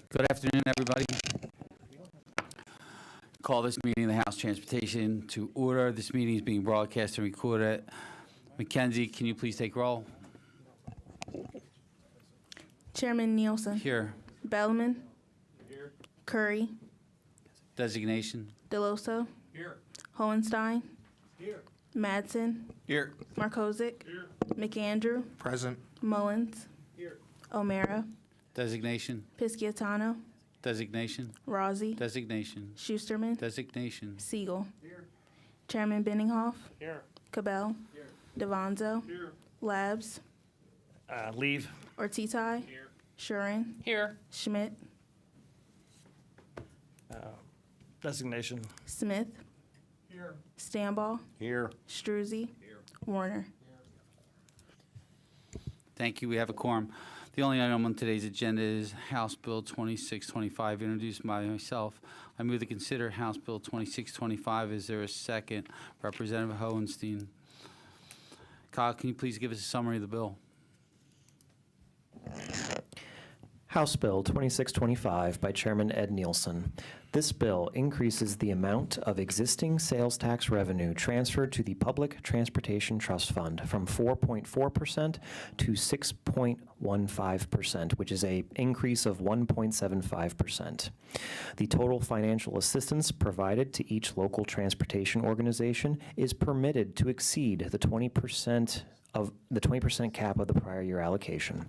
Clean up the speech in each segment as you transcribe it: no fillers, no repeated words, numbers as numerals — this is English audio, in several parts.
Good afternoon, everybody. Call this meeting of the House Transportation to order. This meeting is being broadcast and recorded. Mackenzie, can you please take roll? Chairman Nielsen. Here. Bellman. Here. Curry. Designation. Deloso. Here. Hohenstein. Here. Madsen. Here. Markovic. Here. McAndrew. Present. Mullins. Here. O'Mara. Designation. Pisciatano. Designation. Rossi. Designation. Schusterman. Designation. Siegel. Here. Chairman Benninghoff. Here. Cabell. Here. Devanzo. Here. Labs. Leave. Ortitai. Here. Shurin. Here. Schmidt. Designation. Smith. Here. Stanball. Here. Struzzi. Here. Warner. Thank you. We have a quorum. The only item on today's agenda is House Bill 2625, introduced by myself. I move to consider House Bill 2625. Is there a second? Representative Hohenstein. Kyle, can you please give us a summary of the bill? House Bill 2625 by Chairman Ed Nielsen. This bill increases the amount of existing sales tax revenue transferred to the Public Transportation Trust Fund from 4.4% to 6.15%, which is an increase of 1.75%. The total financial assistance provided to each local transportation organization is permitted to exceed the 20% cap of the prior year allocation.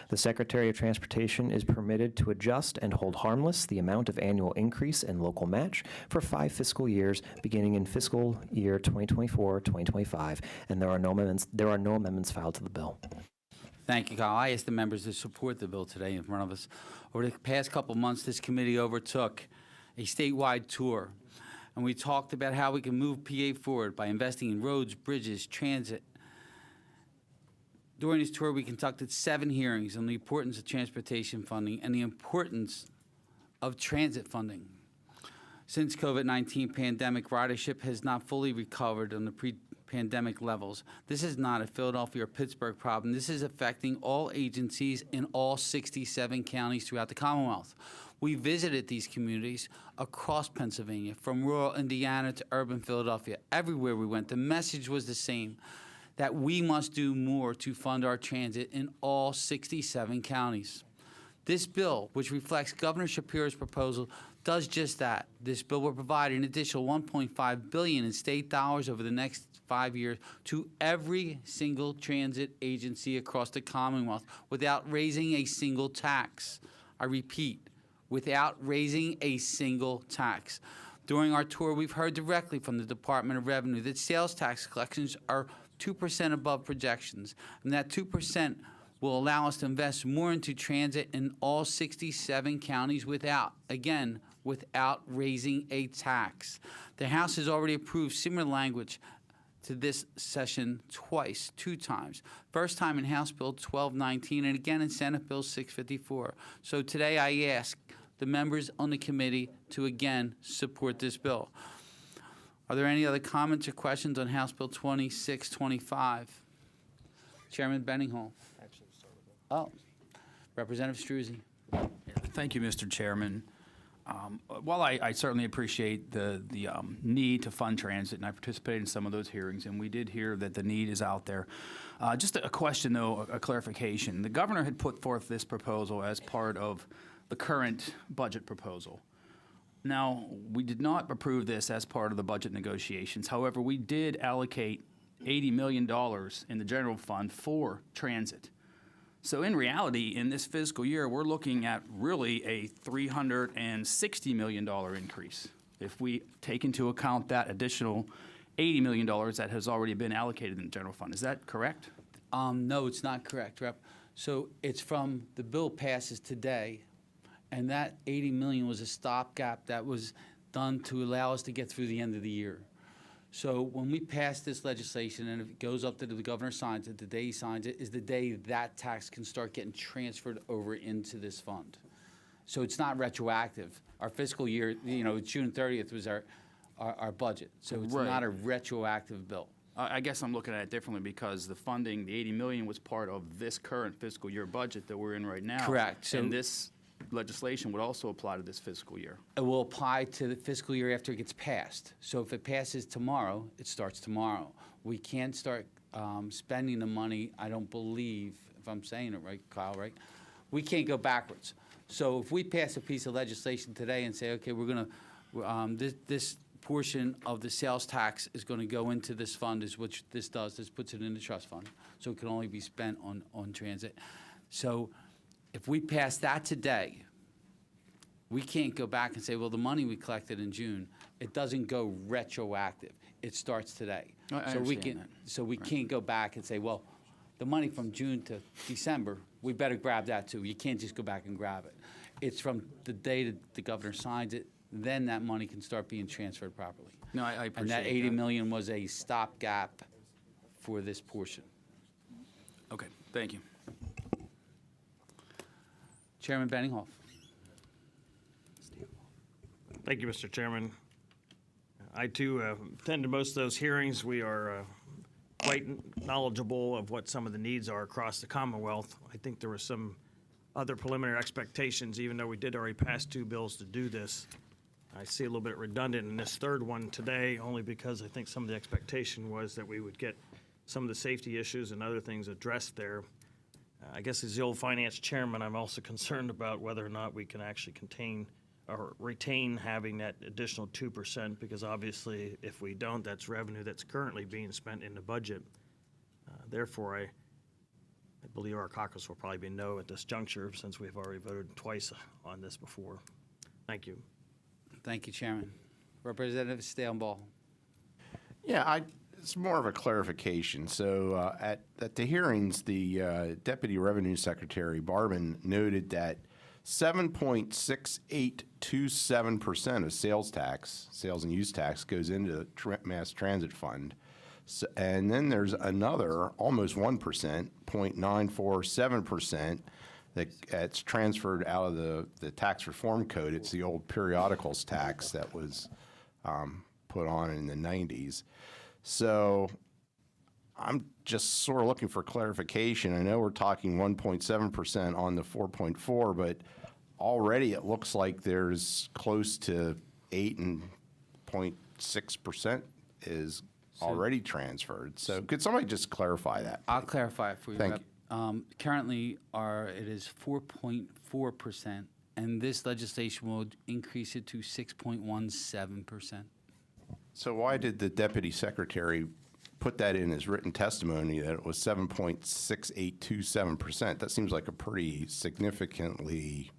The Secretary of Transportation is permitted to adjust and hold harmless the amount of annual increase in local match for 5 fiscal years beginning in fiscal year 2024-2025, and there are no amendments filed to the bill. Thank you, Kyle. I asked the members to support the bill today in front of us. Over the past couple of months, this committee overtook a statewide tour, and we talked about how we can move PA forward by investing in roads, bridges, transit. During this tour, we conducted 7 hearings on the importance of transportation funding and the importance of transit funding. Since COVID-19 pandemic, ridership has not fully recovered on the pre-pandemic levels. This is not a Philadelphia or Pittsburgh problem. This is affecting all agencies in all 67 counties throughout the Commonwealth. We visited these communities across Pennsylvania, from rural Indiana to urban Philadelphia. Everywhere we went, the message was the same, that we must do more to fund our transit in all 67 counties. This bill, which reflects Governor Shapiro's proposal, does just that. This bill will provide an additional $1.5 billion in state dollars over the next 5 years to every single transit agency across the Commonwealth without raising a single tax. I repeat, without raising a single tax. During our tour, we've heard directly from the Department of Revenue that sales tax collections are 2% above projections, and that 2% will allow us to invest more into transit in all 67 counties without raising a tax. The House has already approved similar language to this session twice, 2 times. First time in House Bill 1219 and again in Senate Bill 654. So today I ask the members on the committee to again support this bill. Are there any other comments or questions on House Bill 2625? Chairman Benninghoff. Oh, Representative Struzzi. Thank you, Mr. Chairman. While I certainly appreciate the need to fund transit, and I participated in some of those hearings, and we did hear that the need is out there. Just a question, though, a clarification. The governor had put forth this proposal as part of the current budget proposal. Now, we did not approve this as part of the budget negotiations. However, we did allocate $80 million in the general fund for transit. So in reality, in this fiscal year, we're looking at really a $360 million increase if we take into account that additional $80 million that has already been allocated in the general fund. Is that correct? No, it's not correct, Rep. So it's from the bill passes today, and that $80 million was a stopgap that was done to allow us to get through the end of the year. So when we pass this legislation and it goes up to the governor signs it, the day he signs it is the day that tax can start getting transferred over into this fund. So it's not retroactive. Our fiscal year, June 30th was our budget. So it's not a retroactive bill. I guess I'm looking at it differently because the funding, the $80 million, was part of this current fiscal year budget that we're in right now. Correct. So and this legislation would also apply to this fiscal year. It will apply to the fiscal year after it gets passed. So if it passes tomorrow, it starts tomorrow. We can't start spending the money, I don't believe, if I'm saying it right, Kyle, right? We can't go backwards. So if we pass a piece of legislation today and say, okay, we're going to, this portion of the sales tax is going to go into this fund, is what this does. This puts it in the trust fund, so it can only be spent on transit. So if we pass that today, we can't go back and say, well, the money we collected in June, it doesn't go retroactive. It starts today. I So we understand can, that. so we can't go back and say, well, the money from June to December, we better grab that too. You can't just go back and grab it. It's from the day that the governor signs it, then that money can start being transferred properly. No, I And appreciate that that. 80 million was a stopgap for this portion. Okay, thank you. Chairman Benninghoff. Thank you, Mr. Chairman. I too attended most of those hearings. We are quite knowledgeable of what some of the needs are across the Commonwealth. I think there were some other preliminary expectations, even though we did already pass 2 bills to do this. I see a little bit redundant in this third one today, only because I think some of the expectation was that we would get some of the safety issues and other things addressed there. I guess as the old finance chairman, I'm also concerned about whether or not we can actually contain or retain having that additional 2%, because obviously if we don't, that's revenue that's currently being spent in the budget. Therefore, I believe our caucus will probably be no at this juncture, since we've already voted twice on this before. Thank you. Thank you, Chairman. Representative Stalenball. Yeah, it's more of a clarification. So at the hearings, the Deputy Revenue Secretary, Barban, noted that 7.6827% of sales and use tax, goes into the mass transit fund. So, and then there's another almost 1%, 0.947%, that's transferred out of the tax reform code. It's the old periodicals tax that was put on in the 90s. So I'm just sort of looking for clarification. I know we're talking 1.7% on the 4.4, but already it looks like there's close to 8.6% is already transferred. So could somebody just clarify that? I'll clarify it for you, Thank Rep. Currently, it is 4.4%, and this legislation will increase it to 6.17%. So why did the deputy secretary put that in his written testimony that it was 7.6827%? That seems like a pretty significantly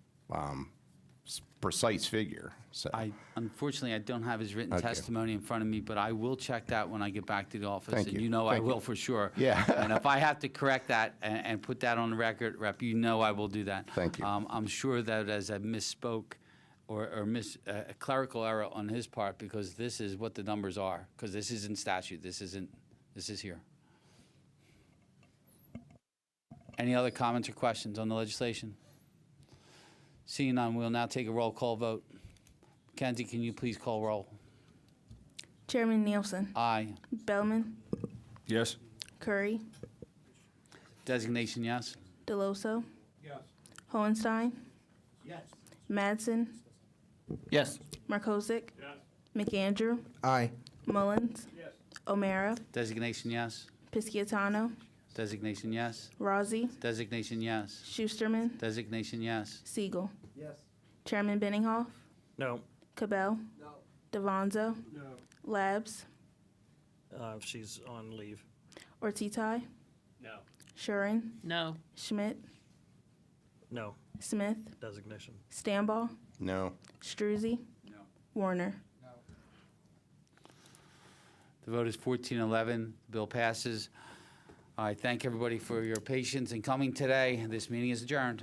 precise figure. So Unfortunately, I don't have his written Okay. testimony in front of me, but I will check that when I get back to the office. Thank And you. you know I Thank you. will for sure. Yeah. And if I have to correct that and put that on the record, Rep, you know I will do that. Thank you. I'm sure that as I misspoke or a clerical error on his part, because this is what the numbers are, because this is in statute. This is here. Any other comments or questions on the legislation? Seeing none, we'll now take a roll call vote. Mackenzie, can you please call roll? Chairman Nielsen, Aye. Bellman, Yes. Curry, Designation yes. Deloso, Yes. Hohenstein, Yes. Madsen, Yes. Markosic, Yes. McAndrew, Aye. Mullins, Yes. O'Mara, Designation yes. Pisciatano, Designation yes. Rozzi, Designation yes. Schusterman, Designation yes. Siegel. Yes. Chairman Benninghoff, No. Cabell, Devanzo, No. Labs, She's on leave. Ortitai, No. Shurin, No. Schmidt, No. Smith, Designation. Stanball, no. Struzzi, Warner. The vote is 14-11. The bill passes. I thank everybody for your patience in coming today. This meeting is adjourned.